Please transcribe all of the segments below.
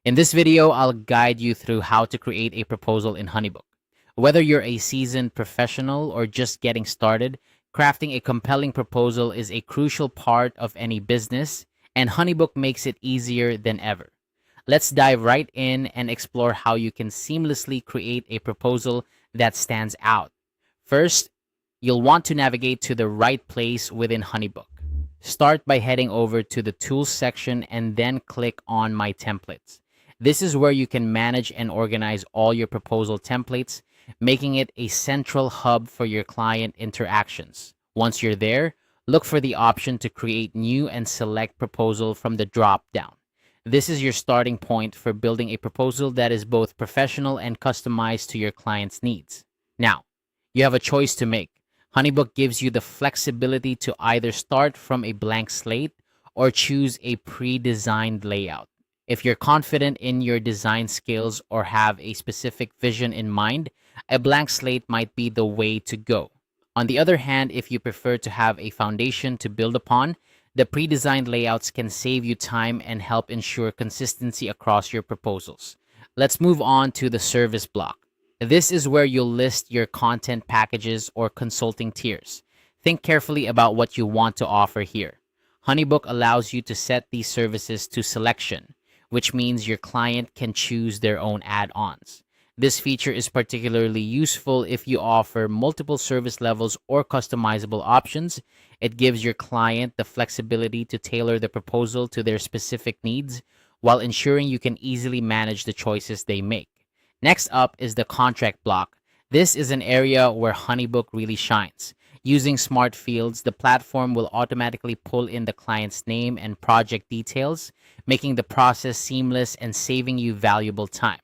In this video, I'll guide you through how to create a proposal in Honeybook. Whether you're a seasoned professional or just getting started, crafting a compelling proposal is a crucial part of any business, and Honeybook makes it easier than ever. Let's dive right in and explore how you can seamlessly create a proposal that stands out. First, you'll want to navigate to the right place within Honeybook. Start by heading over to the Tools section and then click on My Templates. This is where you can manage and organize all your proposal templates, making it a central hub for your client interactions. Once you're there, look for the option to create new and select proposal from the drop down. This is your starting point for building a proposal that is both professional and customized to your client's needs. Now, you have a choice to make. Honeybook gives you the flexibility to either start from a blank slate or choose a pre-designed layout. If you're confident in your design skills or have a specific vision in mind, a blank slate might be the way to go. On the other hand, if you prefer to have a foundation to build upon, the pre-designed layouts can save you time and help ensure consistency across your proposals. Let's move on to the service block. This is where you'll list your content packages or consulting tiers. Think carefully about what you want to offer here. Honeybook allows you to set these services to selection, which means your client can choose their own add-ons. This feature is particularly useful if you offer multiple service levels or customizable options. It gives your client the flexibility to tailor the proposal to their specific needs while ensuring you can easily manage the choices they make. Next up is the contract block. This is an area where Honeybook really shines. Using smart fields, the platform will automatically pull in the client's name and project details, making the process seamless and saving you valuable time.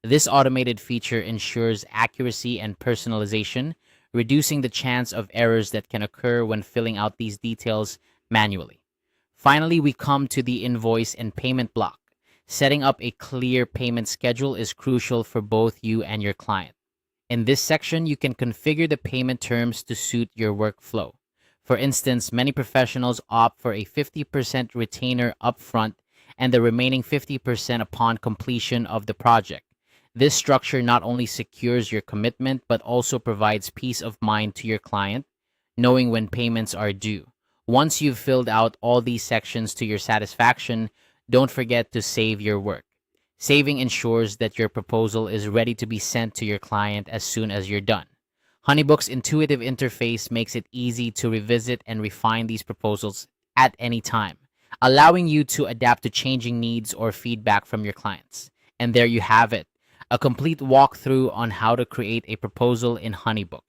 This automated feature ensures accuracy and personalization, reducing the chance of errors that can occur when filling out these details manually. Finally, we come to the invoice and payment block. Setting up a clear payment schedule is crucial for both you and your client. In this section, you can configure the payment terms to suit your workflow. For instance, many professionals opt for a 50% retainer upfront and the remaining 50% upon completion of the project. This structure not only secures your commitment, but also provides peace of mind to your client, knowing when payments are due. Once you've filled out all these sections to your satisfaction, don't forget to save your work. Saving ensures that your proposal is ready to be sent to your client as soon as you're done. Honeybook's intuitive interface makes it easy to revisit and refine these proposals at any time, allowing you to adapt to changing needs or feedback from your clients. And there you have it, a complete walkthrough on how to create a proposal in Honeybook.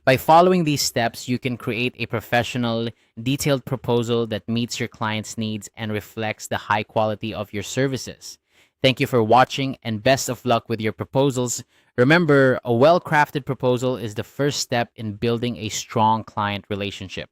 By following these steps, you can create a professional, detailed proposal that meets your client's needs and reflects the high quality of your services. Thank you for watching and best of luck with your proposals. Remember, a well-crafted proposal is the first step in building a strong client relationship.